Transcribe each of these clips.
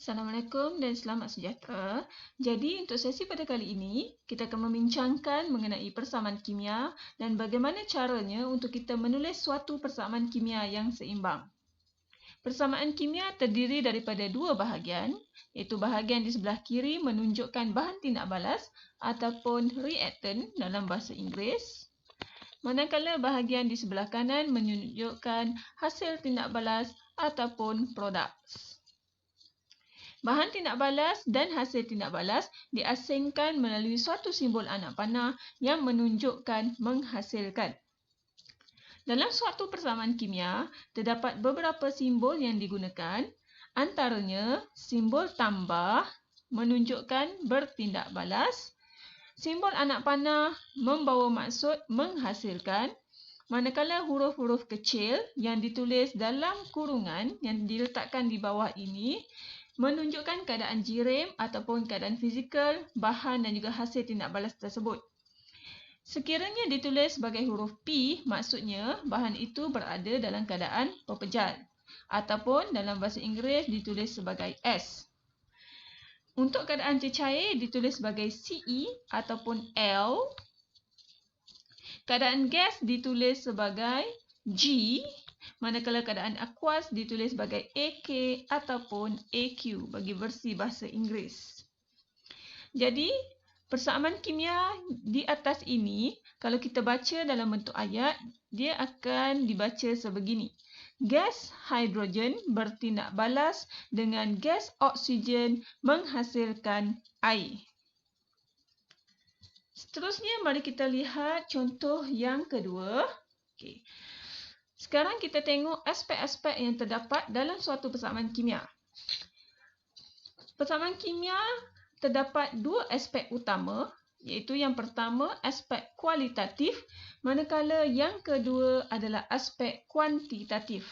Assalamualaikum dan selamat sejahtera. Jadi untuk sesi pada kali ini, kita akan membincangkan mengenai persamaan kimia dan bagaimana caranya untuk kita menulis suatu persamaan kimia yang seimbang. Persamaan kimia terdiri daripada dua bahagian, iaitu bahagian di sebelah kiri menunjukkan bahan tindak balas ataupun reactant dalam bahasa Inggeris, manakala bahagian di sebelah kanan menunjukkan hasil tindak balas ataupun produk. Bahan tindak balas dan hasil tindak balas diasingkan melalui suatu simbol anak panah yang menunjukkan menghasilkan. Dalam suatu persamaan kimia, terdapat beberapa simbol yang digunakan, antaranya simbol tambah menunjukkan bertindak balas, simbol anak panah membawa maksud menghasilkan, manakala huruf-huruf kecil yang ditulis dalam kurungan yang diletakkan di bawah ini menunjukkan keadaan jirim ataupun keadaan fizikal bahan dan juga hasil tindak balas tersebut. Sekiranya ditulis sebagai huruf P, maksudnya bahan itu berada dalam keadaan pepejal ataupun dalam bahasa Inggeris ditulis sebagai S. Untuk keadaan cecair ditulis sebagai CE ataupun L. Keadaan gas ditulis sebagai G. Manakala keadaan aquas ditulis sebagai AK ataupun AQ bagi versi bahasa Inggeris. Jadi, persamaan kimia di atas ini, kalau kita baca dalam bentuk ayat, dia akan dibaca sebegini. Gas hidrogen bertindak balas dengan gas oksigen menghasilkan air. Seterusnya, mari kita lihat contoh yang kedua. Okey. Sekarang kita tengok aspek-aspek yang terdapat dalam suatu persamaan kimia. Persamaan kimia terdapat dua aspek utama, iaitu yang pertama aspek kualitatif, manakala yang kedua adalah aspek kuantitatif.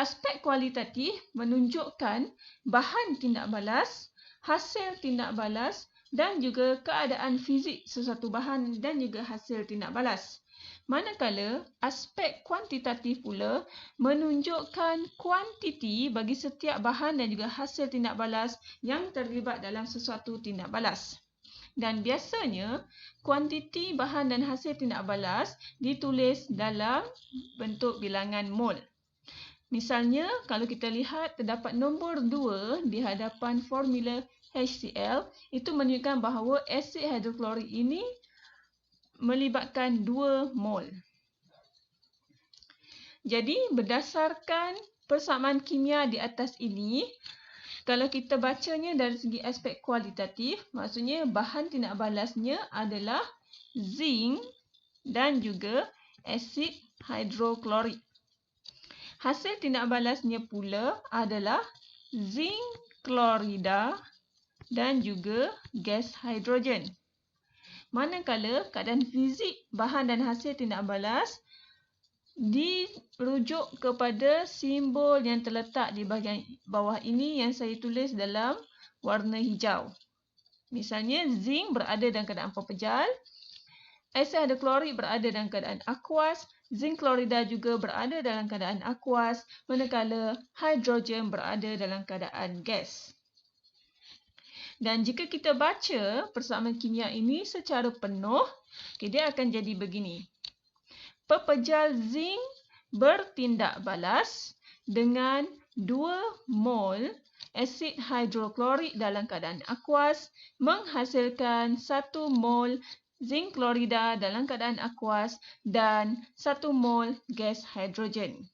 Aspek kualitatif menunjukkan bahan tindak balas, hasil tindak balas dan juga keadaan fizik sesuatu bahan dan juga hasil tindak balas. Manakala aspek kuantitatif pula menunjukkan kuantiti bagi setiap bahan dan juga hasil tindak balas yang terlibat dalam sesuatu tindak balas. Dan biasanya kuantiti bahan dan hasil tindak balas ditulis dalam bentuk bilangan mol. Misalnya kalau kita lihat terdapat nombor 2 di hadapan formula HCl, itu menunjukkan bahawa asid hidroklorik ini melibatkan 2 mol. Jadi berdasarkan persamaan kimia di atas ini, kalau kita bacanya dari segi aspek kualitatif, maksudnya bahan tindak balasnya adalah zinc dan juga asid hidroklorik. Hasil tindak balasnya pula adalah zinc klorida dan juga gas hidrogen. Manakala keadaan fizik bahan dan hasil tindak balas dirujuk kepada simbol yang terletak di bahagian bawah ini yang saya tulis dalam warna hijau. Misalnya zinc berada dalam keadaan pepejal, asid hidroklorik berada dalam keadaan aquas, zinc klorida juga berada dalam keadaan aquas, manakala hidrogen berada dalam keadaan gas. Dan jika kita baca persamaan kimia ini secara penuh, dia akan jadi begini. Pepejal zinc bertindak balas dengan 2 mol asid hidroklorik dalam keadaan aquas menghasilkan 1 mol zinc klorida dalam keadaan aquas dan 1 mol gas hidrogen.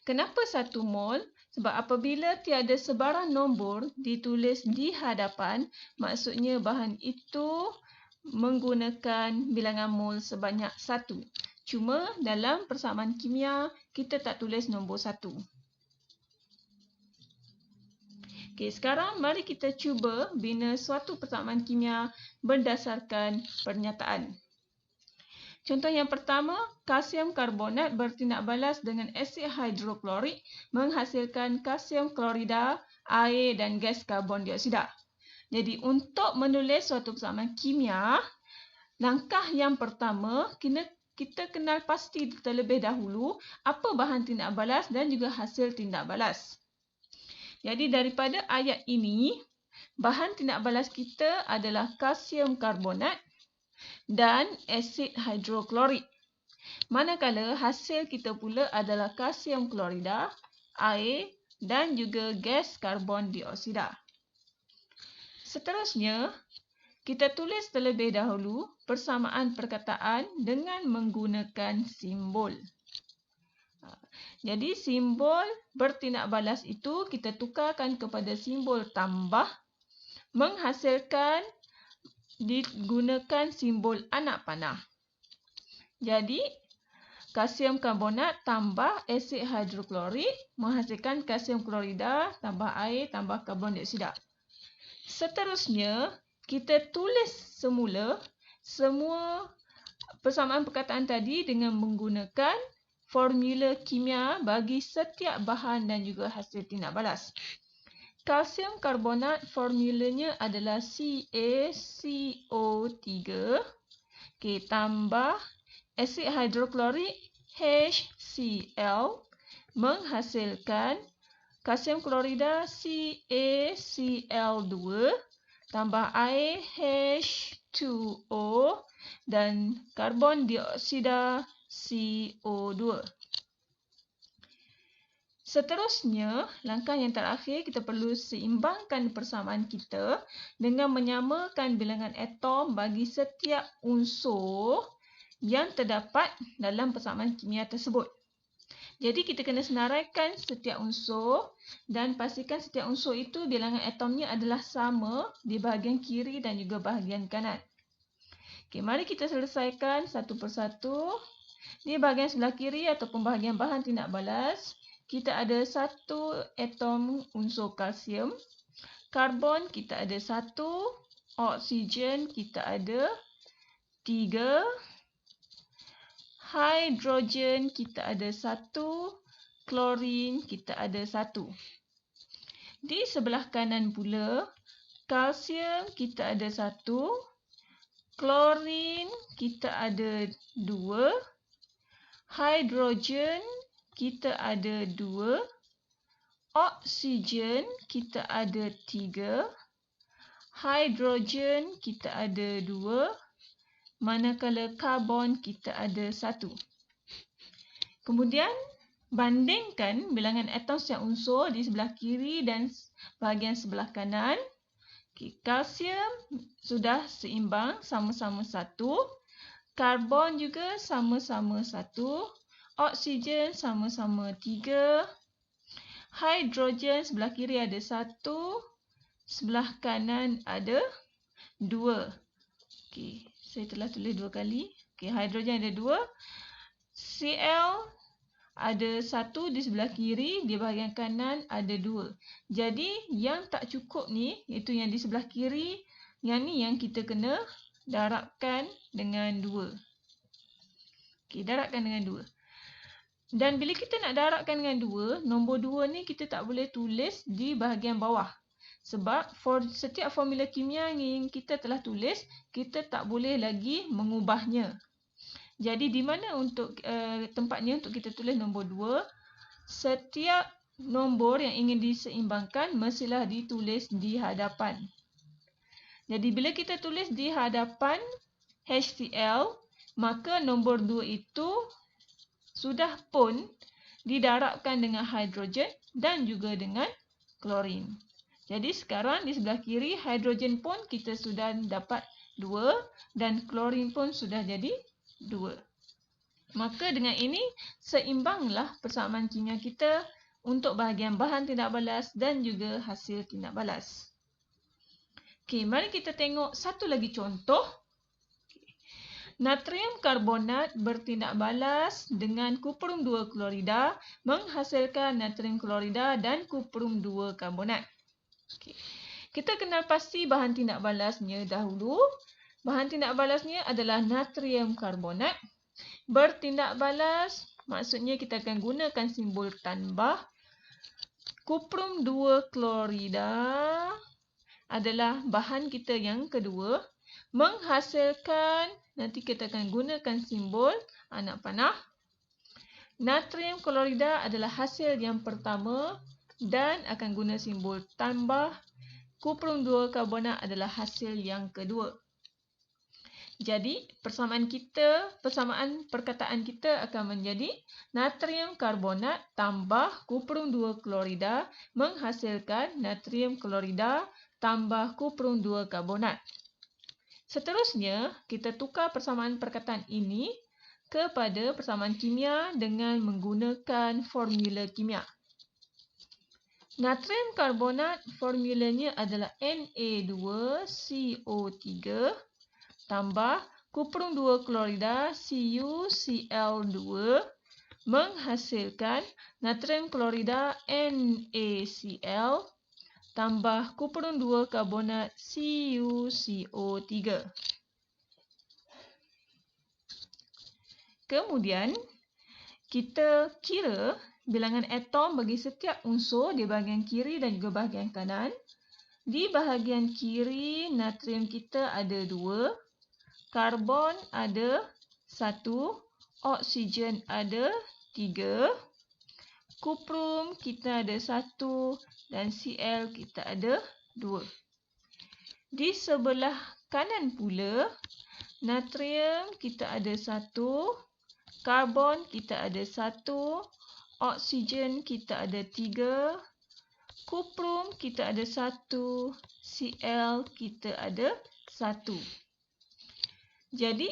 Kenapa 1 mol? Sebab apabila tiada sebarang nombor ditulis di hadapan, maksudnya bahan itu menggunakan bilangan mol sebanyak 1. Cuma dalam persamaan kimia, kita tak tulis nombor 1. Okey, sekarang mari kita cuba bina suatu persamaan kimia berdasarkan pernyataan. Contoh yang pertama, kalsium karbonat bertindak balas dengan asid hidroklorik menghasilkan kalsium klorida, air dan gas karbon dioksida. Jadi untuk menulis suatu persamaan kimia, langkah yang pertama kita kenal pasti terlebih dahulu apa bahan tindak balas dan juga hasil tindak balas. Jadi daripada ayat ini, bahan tindak balas kita adalah kalsium karbonat dan asid hidroklorik. Manakala hasil kita pula adalah kalsium klorida, air dan juga gas karbon dioksida. Seterusnya, kita tulis terlebih dahulu persamaan perkataan dengan menggunakan simbol. Jadi simbol bertindak balas itu kita tukarkan kepada simbol tambah, menghasilkan digunakan simbol anak panah. Jadi kalsium karbonat tambah asid hidroklorik menghasilkan kalsium klorida tambah air tambah karbon dioksida. Seterusnya, kita tulis semula semua persamaan perkataan tadi dengan menggunakan formula kimia bagi setiap bahan dan juga hasil tindak balas. Kalsium karbonat formulanya adalah CaCO3 tambah asid hidroklorik HCl menghasilkan kalsium klorida CaCl2 tambah air H2O dan karbon dioksida CO2. Seterusnya, langkah yang terakhir kita perlu seimbangkan persamaan kita dengan menyamakan bilangan atom bagi setiap unsur yang terdapat dalam persamaan kimia tersebut. Jadi kita kena senaraikan setiap unsur dan pastikan setiap unsur itu bilangan atomnya adalah sama di bahagian kiri dan juga bahagian kanan. Okey, mari kita selesaikan satu persatu. Di bahagian sebelah kiri ataupun bahagian bahan tindak balas, kita ada satu atom unsur kalsium, karbon kita ada satu, oksigen kita ada 3, hidrogen kita ada 1, klorin kita ada 1. Di sebelah kanan pula, kalsium kita ada 1, klorin kita ada 2, hidrogen kita ada 2, oksigen kita ada 3, hidrogen kita ada 2, manakala karbon kita ada 1. Kemudian, bandingkan bilangan atom setiap unsur di sebelah kiri dan bahagian sebelah kanan. Kalsium sudah seimbang, sama-sama 1. Karbon juga sama-sama 1. Oksigen sama-sama 3. Hidrogen sebelah kiri ada 1. Sebelah kanan ada 2. Okey, saya telah tulis 2 kali. Okey, hidrogen ada 2. Cl ada 1 di sebelah kiri, di bahagian kanan ada 2. Jadi, yang tak cukup ni, iaitu yang di sebelah kiri, yang ni yang kita kena darabkan dengan 2. Okey, darabkan dengan 2. Dan bila kita nak darabkan dengan 2, nombor 2 ni kita tak boleh tulis di bahagian bawah. Sebab setiap formula kimia yang kita telah tulis, kita tak boleh lagi mengubahnya. Jadi di mana untuk tempatnya untuk kita tulis nombor 2, setiap nombor yang ingin diseimbangkan mestilah ditulis di hadapan. Jadi bila kita tulis di hadapan HCl, maka nombor 2 itu sudah pun didarabkan dengan hidrogen dan juga dengan klorin. Jadi sekarang di sebelah kiri hidrogen pun kita sudah dapat 2 dan klorin pun sudah jadi 2. Maka dengan ini seimbanglah persamaan kimia kita untuk bahagian bahan tindak balas dan juga hasil tindak balas. Okey, mari kita tengok satu lagi contoh. Natrium karbonat bertindak balas dengan kuprum 2 klorida menghasilkan natrium klorida dan kuprum 2 karbonat. Okay. Kita kenal pasti bahan tindak balasnya dahulu. Bahan tindak balasnya adalah natrium karbonat. Bertindak balas maksudnya kita akan gunakan simbol tambah. Kuprum 2 klorida adalah bahan kita yang kedua. Menghasilkan, nanti kita akan gunakan simbol anak panah. Natrium klorida adalah hasil yang pertama dan akan guna simbol tambah. Kuprum 2 karbonat adalah hasil yang kedua. Jadi, persamaan perkataan kita akan menjadi natrium karbonat tambah kuprum 2 klorida menghasilkan natrium klorida tambah kuprum 2 karbonat. Seterusnya, kita tukar persamaan perkataan ini kepada persamaan kimia dengan menggunakan formula kimia. Natrium karbonat formulanya adalah Na2CO3 tambah kuprum 2 klorida CuCl2 menghasilkan natrium klorida NaCl tambah kuprum 2 karbonat CuCO3. Kemudian, kita kira bilangan atom bagi setiap unsur di bahagian kiri dan juga bahagian kanan. Di bahagian kiri, natrium kita ada 2, karbon ada 1, oksigen ada 3, kuprum kita ada 1 dan Cl kita ada 2. Di sebelah kanan pula, natrium kita ada 1, karbon kita ada 1, oksigen kita ada 3, kuprum kita ada 1, Cl kita ada 1. Jadi,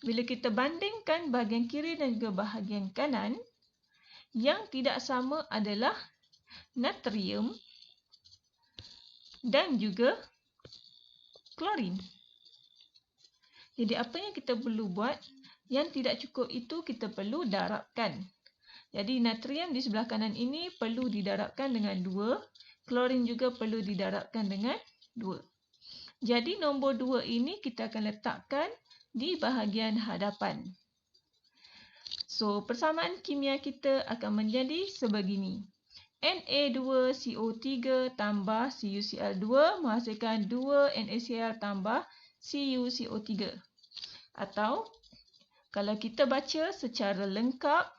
bila kita bandingkan bahagian kiri dan juga bahagian kanan, yang tidak sama adalah natrium dan juga klorin. Jadi, apa yang kita perlu buat? Yang tidak cukup itu kita perlu darabkan. Jadi natrium di sebelah kanan ini perlu didarabkan dengan 2. Klorin juga perlu didarabkan dengan 2. Jadi nombor 2 ini kita akan letakkan di bahagian hadapan. So, persamaan kimia kita akan menjadi sebegini. Na2CO3 tambah CuCl2 menghasilkan 2 NaCl tambah CuCO3. Atau, kalau kita baca secara lengkap,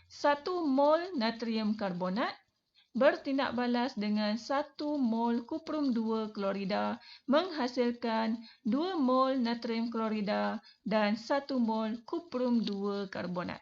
1 mol natrium karbonat bertindak balas dengan 1 mol kuprum 2 klorida menghasilkan 2 mol natrium klorida dan 1 mol kuprum 2 karbonat.